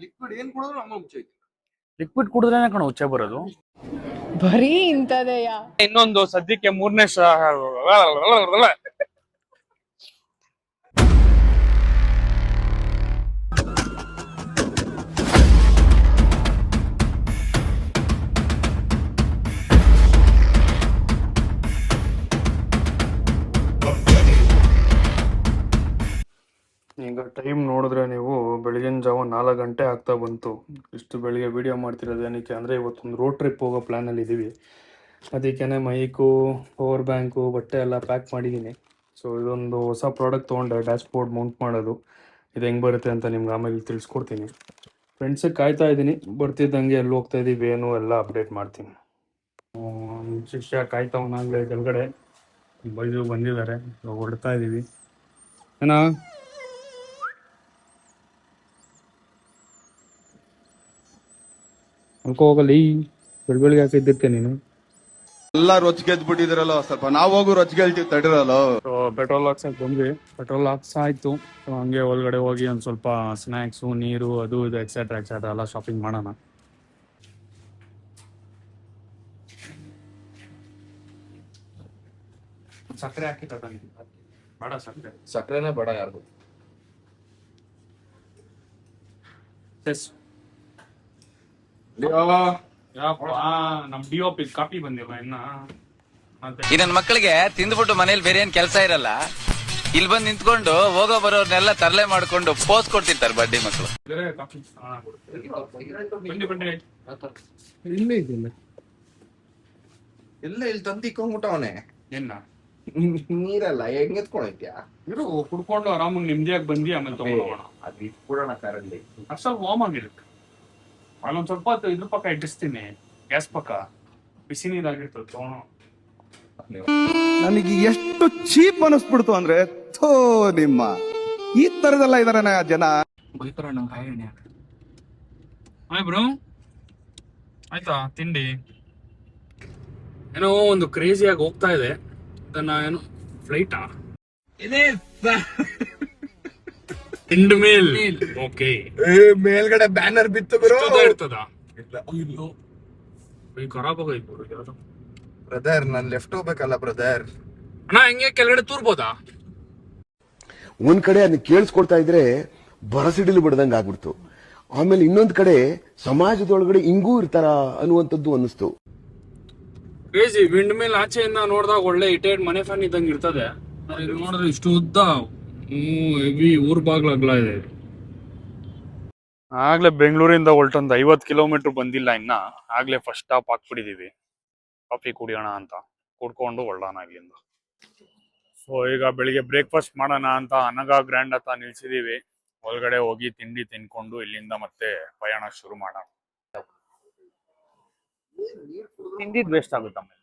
Liquid ಏನ್ ಕುಡಿದ್ರು ನಮ್ಮ ಹುಚ್ಚ ಐತಿ. ಲಿಕ್ವಿಡ್ ಕುಡಿದ್ರೇನೆ ಕಣ ಹುಚ್ಚೆ ಬರೋದು. ಬರೀ ಇಂಥದೆಯಾ? ಇನ್ನೊಂದು ಸದ್ಯಕ್ಕೆ ಮೂರನೇ ಈಗ ಟೈಮ್ ನೋಡಿದ್ರೆ ನೀವು ಬೆಳಗಿನ ಜಾವ 4 ಗಂಟೆ ಆಗ್ತಾ ಬಂತು. ಇಷ್ಟು ಬೆಳಿಗ್ಗೆ ವಿಡಿಯೋ ಮಾಡ್ತಿರೋದು ಏನಕ್ಕೆ ಅಂದರೆ ಇವತ್ತೊಂದು ರೋಡ್ ಟ್ರಿಪ್ ಹೋಗೋ ಪ್ಲ್ಯಾನಲ್ಲಿ ಇದ್ದೀವಿ. ಅದಕ್ಕೇ ಮೈಕು, ಪವರ್ ಬ್ಯಾಂಕು, ಬಟ್ಟೆ ಎಲ್ಲ ಪ್ಯಾಕ್ ಮಾಡಿದ್ದೀನಿ. ಸೊ ಇದೊಂದು ಹೊಸ ಪ್ರಾಡಕ್ಟ್ ತೊಗೊಂಡೆ, ಡ್ಯಾಶ್ ಬೋರ್ಡ್ ಮೌಂಟ್ ಮಾಡೋದು. ಇದು ಹೆಂಗೆ ಬರುತ್ತೆ ಅಂತ ನಿಮ್ಗೆ ಆಮೇಲೆ ತಿಳಿಸ್ಕೊಡ್ತೀನಿ. ಫ್ರೆಂಡ್ಸಿಗೆ ಕಾಯ್ತಾ ಇದ್ದೀನಿ, ಬರ್ತಿದ್ದಂಗೆ ಎಲ್ಲಿ ಹೋಗ್ತಾ ಇದ್ದೀವಿ ಏನು ಎಲ್ಲ ಅಪ್ಡೇಟ್ ಮಾಡ್ತೀನಿ. ಶಿಷ್ಯ ಕಾಯ್ತವನಾಗಲೇ ಕೆಳಗಡೆ ಬೈದು ಬಂದಿದ್ದಾರೆ, ಹೊರಡ್ತಾ ಇದ್ದೀವಿ. ಏನಾ ಅನ್ಕೋ ಹೋಗಲ್ಲಿ ಬೆಳಗ್ಗೆ ಹಾಕಿದ್ದಿರ್ತೆ ನೀನು. ಎಲ್ಲ ರೊಚ್ಗೆದ್ ಬಿಟ್ಟಿದ್ರಲ್ಲ, ಸ್ವಲ್ಪ ನಾವು ಹೋಗು ರೊಚ್ಗೆಲ್ತೀವಿ ತಡಿರಲ್ಲ. ಪೆಟ್ರೋಲ್ ಹಾಕ್ಸಕ್ ಬಂದ್ವಿ, ಪೆಟ್ರೋಲ್ ಹಾಕ್ಸಾಯ್ತು. ಹಂಗೆ ಒಳಗಡೆ ಹೋಗಿ ಒಂದು ಸ್ವಲ್ಪ ಸ್ನ್ಯಾಕ್ಸು, ನೀರು, ಅದು ಇದು ಎಕ್ಸೆಟ್ರಾ ಎಕ್ಸೆಟ್ರಾ ಎಲ್ಲ ಶಾಪಿಂಗ್ ಮಾಡೋಣ. ಸಕ್ಕರೆ ಹಾಕಿ ತಗೊಂಡಿದ್ದೀನಿ, ಬೇಡ ಸಕ್ಕರೆನೇ ಬೇಡ ಯಾರಿಗೂ. ನಮ್ ಡಿಒಪಿ ಕಾಪಿ ಬಂದಿಲ್ಲ ಇನ್ನ. ಈ ನನ್ನ ಮಕ್ಕಳಿಗೆ ತಿಂದ್ಬಿಟ್ಟು ಮನೇಲಿ ಬೇರೆ ಏನ್ ಕೆಲಸ ಇರಲ್ಲ, ಇಲ್ಲಿ ಬಂದು ನಿಂತ್ಕೊಂಡು ಹೋಗೋ ಬರೋರ್ನೆಲ್ಲ ತರಲೆ ಮಾಡ್ಕೊಂಡು ಪೋಸ್ ಕೊಡ್ತಿರ್ತಾರೆ ಬಡ್ಡಿ ಮಕ್ಕಳು. ಎಲ್ಲ ಇಲ್ಲಿ ತಂದಿಕೊಂಡ್ಬಿಟ್ಟವನೆ. ಏನ ನೀರಲ್ಲ ಹೆಂಗ್ ಎತ್ಕೊಂಡೈತ್ಯಾ? ಇರು ಕುಡ್ಕೊಂಡು ಆರಾಮಾಗಿ ನಿಮ್ದಿಯಾಗಿ ಬಂದಿ ಆಮೇಲೆ ತಗೊಂಡೋಗೋಣ. ಅದು ಇಟ್ಬಿಡೋಣ ಕಾರಲ್ಲಿ. ಸ್ವಲ್ಪ ವಾರ್ಮ್ ಆಗಿರುತ್ತೆ. ಅಲ್ಲೊಂದ್ ಸ್ವಲ್ಪ ಹೊತ್ತು ಇದ್ರ ಪಕ್ಕ ಇಟ್ಟಿಸ್ತೀನಿ, ಗ್ಯಾಸ್ ಪಕ್ಕ ಬಿಸಿ ನೀರಾಗಿರ್ತದೆ ತಗೊಂಡು. ನನಗೆ ಎಷ್ಟು ಚೀಪ್ ಅನಿಸ್ಬಿಡ್ತು ಅಂದ್ರೆ, ಥೋ ನಿಮ್ಮ ಈ ತರದೆಲ್ಲ ಇದಾರೆ ಜನ. ಬೈತಾರಣ್ಣ ಹಾಯ್ ಬ್ರೋ, ಆಯ್ತಾ ತಿಂಡಿ? ಏನೋ ಒಂದು ಕ್ರೇಜಿಯಾಗಿ ಹೋಗ್ತಾ ಇದೆ. ಅದನ್ನ ಏನು ಫ್ಲೈಟಾ ಇಂಡ್ ಮೇಲ್? ಓಕೆ, ಮೇಲ್ಗಡೆ ಬ್ಯಾನರ್ ಬಿತ್ತು ಇರ್ತದ ಖರಾಬ್ ಆಗೈತೆ ಬ್ರದರ್. ನಾನ್ ಲೆಫ್ಟ್ ಹೋಗ್ಬೇಕಲ್ಲ ಬ್ರದರ್. ಅಣ್ಣ ಹೆಂಗೆ ಕೆಳಗಡೆ ತೂರ್ಬೋದಾ? ಒಂದ್ ಕಡೆ ಅದನ್ನ ಕೇಳಿಸ್ಕೊಡ್ತಾ ಇದ್ರೆ ಬರಸಿಡಿಲು ಬಿಡದಂಗ ಆಗ್ಬಿಡ್ತು. ಆಮೇಲೆ ಇನ್ನೊಂದ್ ಕಡೆ ಸಮಾಜದೊಳಗಡೆ ಹಿಂಗೂ ಇರ್ತಾರ ಅನ್ನುವಂಥದ್ದು ಅನ್ನಿಸ್ತು. ಕ್ರೇಜಿ. ವಿಂಡ್ ಮೇಲೆ ಆಚೆಯಿಂದ ನೋಡಿದಾಗ ಒಳ್ಳೆ ಇಟೇಡ್ ಮನೆ ಫ್ಯಾನ್ ಇದ್ದಂಗೆ ಇರ್ತದೆ. ನೋಡಿದ್ರೆ ಇಷ್ಟು ಉದ್ದ ಹೆವಿ ಊರ್ ಬಾಗ್ಲಾಗ್ಲ ಇದೆ. ಆಗ್ಲೇ ಬೆಂಗಳೂರಿಂದ ಹೊಲ್ಟೊಂದು 50 ಕಿಲೋಮೀಟರ್ ಬಂದಿಲ್ಲ ಇನ್ನ, ಆಗ್ಲೇ ಫಸ್ಟ್ ಸ್ಟಾಪ್ ಹಾಕ್ಬಿಟ್ಟಿದೀವಿ. ಕಾಫಿ ಕುಡಿಯೋಣ ಅಂತ ಕುಡ್ಕೊಂಡು ಹೊರಡೋಣ ಇಲ್ಲಿಂದ. ಸೊ ಈಗ ಬೆಳಿಗ್ಗೆ ಬ್ರೇಕ್ಫಾಸ್ಟ್ ಮಾಡೋಣ ಅಂತ ಅನಗ ಗ್ರ್ಯಾಂಡ್ ಹತ್ರ ನಿಲ್ಸಿದೀವಿ. ಒಳಗಡೆ ಹೋಗಿ ತಿಂಡಿ ತಿನ್ಕೊಂಡು ಇಲ್ಲಿಂದ ಮತ್ತೆ ಪ್ರಯಾಣ ಶುರು ಮಾಡೋಣ. ತಿಂದಿದ್ ವೇಸ್ಟ್ ಆಗುತ್ತೆ ಆಮೇಲೆ.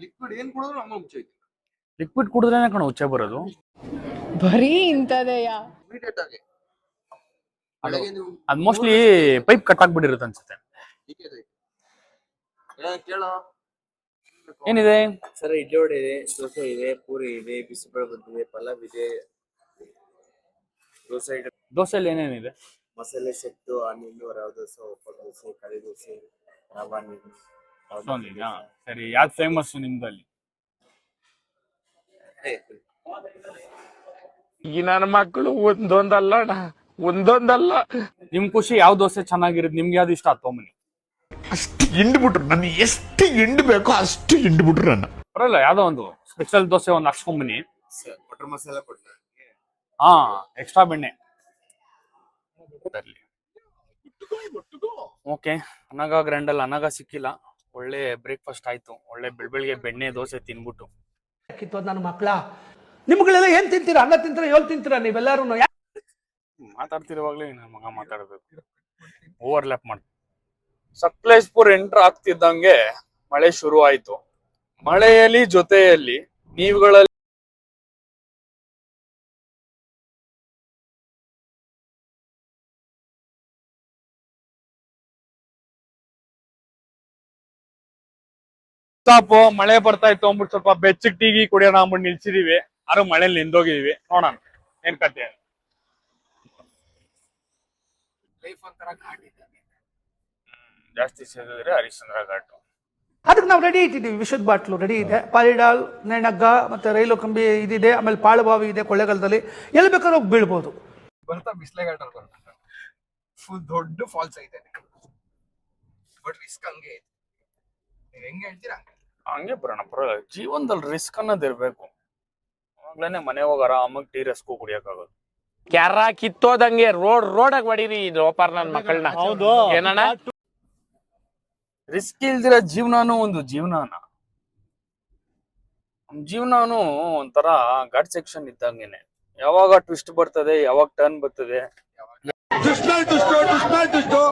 ಲಿಕ್ವಿಡ್ ಏನ್ ಕುಡಿದ್ರು ನಮ್ಮ ಹುಚ್ಚ ಐತಿ. ಲಿಕ್ವಿಡ್ ಕುಡಿದ್ರೇನೆ ಕಣ ಹುಚ್ಚೆ ಬರೋದು. ಬರೀ ಇಂಥದೆಯಾ? ಇಮಿಡಿಯೇಟ್ ಆಗಿ ಅದ್ ಮೋಸ್ಟ್ಲಿ ಪೈಪ್ ಕಟ್ ಆಗ್ಬಿಟ್ಟಿರುತ್ತೆ ಅನ್ಸುತ್ತೆ. ಕೇಳೋ ಏನಿದೆ ಸರ್? ಇಡ್ಲಿ ವಡೆ ಇದೆ, ದೋಸೆ ಇದೆ, ಪೂರಿ ಇದೆ, ಬಿಸಿಬೇಳೆ ಬಂದಿದೆ, ಪಲಾವ್ ಇದೆ, ದೋಸೆಲಿ ಏನೇನಿದೆ? ಮಸಾಲೆ ಸೆಟ್ಟು, ಆನಿಯನ್, ರವೆ ದೋಸೆ, ಒಪ್ಪಳ ದೋಸೆ, ಕರಿ ದೋಸೆ, ರವಾ ನೀರು. ಸರಿ, ಯಾವ್ದು ಫೇಮಸ್ ನಿಮ್ದಲ್ಲಿ? ಈ ನನ್ನ ಮಕ್ಕಳು ಒಂದೊಂದಲ್ಲ. ನಿಮ್ ಖುಷಿ ಯಾವ ದೋಸೆ ಚೆನ್ನಾಗಿರುತ್ತೆ, ನಿಮ್ಗೆ ಯಾವ್ದು ಇಷ್ಟ ತೊಗೊಂಬನ್ನಿ. ಅಷ್ಟು ಹಿಂಡ್ಬಿಟ್ರು, ನನ್ಗೆ ಎಷ್ಟು ಹಿಂಡ್ ಬೇಕೋ ಅಷ್ಟು ಹಿಂಡ್ಬಿಟ್ರು. ನನ್ನ ಬರಲ್ಲ, ಯಾವ್ದೋ ಒಂದು ಸ್ಪೆಷಲ್ ದೋಸೆ ಒಂದು ಹಾಕ್ಸ್ಕೊಂಬನ್ನಿ. ಬಟರ್ ಮಸಾಲ ಕೊಡ್ತಾರೆ. ಹಾ, ಎಕ್ಸ್ಟ್ರಾ ಬೆಣ್ಣೆ. ಓಕೆ, ಅನಗ ಗ್ರ್ಯಾಂಡಲ್ಲಿ ಅನಗ ಸಿಕ್ಕಿಲ್ಲ. ಒಳ್ಳೆ ಬ್ರೇಕ್ಫಾಸ್ಟ್ ಆಯ್ತು. ಒಳ್ಳೆ ಬೆಳಗ್ಗೆ ಬೆಣ್ಣೆ ದೋಸೆ ತಿನ್ಬಿಟ್ಟು. ನನ್ನ ಮಕ್ಕಳ, ನಿಮ್ಗಳೆಲ್ಲ ಏನ್ ತಿಂತೀರಾ? ಅನ್ನ ತಿಂತೀರಾ? ಏಳು ತಿಂತೀರಾ ನೀವೆಲ್ಲಾರು? ಮಾತಾಡ್ತಿರುವಾಗ್ಲೇ ನನ್ನ ಮಗ ಮಾತಾಡ್ಬೇಕು, ಓವರ್ಲ್ಯಾಪ್ ಮಾಡಿ. ಸಕಲೇಶ್ಪುರ್ ಎಂಟ್ರ್ ಆಗ್ತಿದ್ದಂಗೆ ಮಳೆ ಶುರು ಆಯ್ತು. ಮಳೆಯಲ್ಲಿ ಜೊತೆಯಲ್ಲಿ ನೀವುಗಳಲ್ಲಿ ಮಳೆ ಬರ್ತಾ ಇತ್ತು ಅಂದ್ಬಿಟ್ಟು ಸ್ವಲ್ಪ ಬೆಚ್ಚಗ್ ಟೀಗಿ ಕುಡಿಯೋಣ ಅಂದ್ಬಿಟ್ಟು ನಿಲ್ಸಿದೀವಿ. ಆದ್ರೂ ಮಳೆಯಲ್ಲಿ ನಿಂದೋಗಿದೀವಿ. ನೋಡೋಣ ಏನ್ ಕತೆ. ಲೈಫ್ ಒಂಥರ ಘಾಟ್ ಇದ್ದಂಗೆ. ಜಾಸ್ತಿ ಸೇರಿದ್ರೆ ಹರಿಶ್ಚಂದ್ರ ಘಾಟ್. ಅದಕ್ಕೆ ನಾವು ರೆಡಿ ಇಟ್ಟಿದ್ದೀವಿ. ವಿಷದ ಬಾಟ್ಲು ರೆಡಿ ಇದೆ, ಪಾಲಿಡಾಲ್, ನೆಣಗ್ಗ ಮತ್ತೆ ರೈಲು ಕಂಬಿ ಇದಿದೆ, ಆಮೇಲೆ ಪಾಳುಬಾವಿ ಇದೆ ಕೊಳ್ಳೇಗಾಲದಲ್ಲಿ, ಎಲ್ಲಿ ಬೇಕಾದ್ರೂ ಹೋಗಿ ಬೀಳ್ಬೋದು. ಬರ್ತಾ ಬಿಸ್ಲೆಘಾಟಲ್ಲಿ ಬರ್ತಾ ಫುಲ್ ದೊಡ್ಡ ಫಾಲ್ಸ್ ಐತೆ, ಬಟ್ ರಿಸ್ಕ್ ಹಂಗೆ ಐತೆ. ನೀವ್ ಹೆಂಗ್ ಹೇಳ್ತೀರಾ ಹಂಗೆ ಬರೋಣ, ಪರವಾಗಿಲ್ಲ. ಜೀವನದಲ್ಲಿ ರಿಸ್ಕ್ ಅನ್ನೋದು ಇರ್ಬೇಕು. ಆಗ್ಲೇನೆ ಮನೆ ಹೋಗಿ ಆರಾಮಾಗಿ ಟೀ ರಸ್ಕು ಕುಡಿಯಕ್ಕಾಗೋದು. ಕ್ಯಾರ ಕಿತ್ತೋದಂಗೆ ರೋಡಾಗ ಹೊಡೀರಿ ಲೋಪಾರ್ ನನ್ ಮಕ್ಕಳನ್ನ. ಹೌದು ಏನಣ್ಣ, ರಿಸ್ಕ್ ಇಲ್ದಿರ ಜೀವನಾನು ಒಂದು ಜೀವನಾನ. ಜೀವನಾನು ಒಂಥರ ಗಾಡ್ ಸೆಕ್ಷನ್ ಇದ್ದಂಗೆನೆ. ಯಾವಾಗ ಟ್ವಿಸ್ಟ್ ಬರ್ತದೆ, ಯಾವಾಗ ಟರ್ನ್ ಬರ್ತದೆ,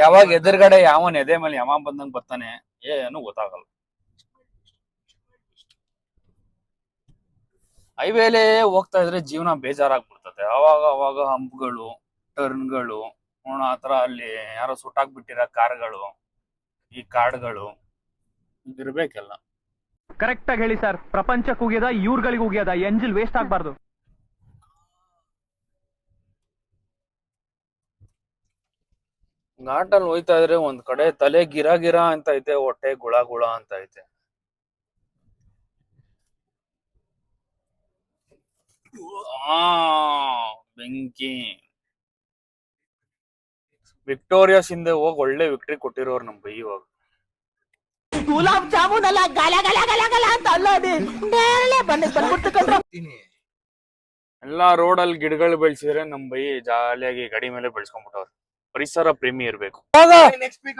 ಯಾವಾಗ ಎದುರುಗಡೆ ಯಾವನ್ ಎದೆ ಮೇಲೆ ಯಾವ ಬಂದಂಗ್ ಬರ್ತಾನೆ ಏನು ಗೊತ್ತಾಗಲ್ಲ. ಹೈವೇಲೆ ಹೋಗ್ತಾ ಇದ್ರೆ ಜೀವನ ಬೇಜಾರಾಗ್ಬಿಡ್ತದೆ. ಅವಾಗ ಹಂಪ್ಗಳು, ಟರ್ನ್ಗಳು, ಆತರ ಅಲ್ಲಿ ಯಾರೋ ಸುಟ್ಟಾಕ್ಬಿಟ್ಟಿರೋ ಕಾರ್ಗಳು, ಈ ಕಾಡ್ಗಳು ಇದಿರ್ಬೇಕೆಲ್ಲ. ಕರೆಕ್ಟ್ ಆಗಿ ಹೇಳಿ ಸರ್. ಪ್ರಪಂಚಕ್ಕೆ ಹೋಗ್ಯದ, ಇವ್ರುಗಳಿಗೆ ಹೋಗ್ಯದ, ಎಂಜಿಲ್ ವೇಸ್ಟ್ ಆಗ್ಬಾರ್ದು. ಘಾಟಲ್ಲಿ ಹೋಯ್ತಾ ಇದ್ರೆ ಒಂದ್ ಕಡೆ ತಲೆ ಗಿರ ಅಂತ ಐತೆ, ಹೊಟ್ಟೆ ಗುಳ ಅಂತ ಐತೆ. ಬೆಂಕಿ. ವಿಕ್ಟೋರಿಯಾಸ್ ಹಿಂದೆ ಹೋಗಿ ಒಳ್ಳೆ ವಿಕ್ಟ್ರಿ ಕೊಟ್ಟಿರೋರು ನಮ್ ಬೈ. ಇವಾಗ ಗುಲಾಬ್ ಜಾಮೂನ್ ಅಲ್ಲ, ಗಲ ಗಲ ಗಲ ಗಲ ಅಂತ ಅಲ್ಲದೆ ಎಲ್ಲಾ ರೋಡಲ್ಲಿ ಗಿಡಗಳು ಬೆಳೆಸಿದ್ರೆ ನಮ್ ಬೈ ಜಾಲಿಯಾಗಿ ಗಾಡಿ ಮೇಲೆ ಬೆಳೆಸ್ಕೊಂಡ್ಬಿಟ್ಟವ್ರು. ಪರಿಸರ ಪ್ರೇಮಿ ಇರ್ಬೇಕು. Next week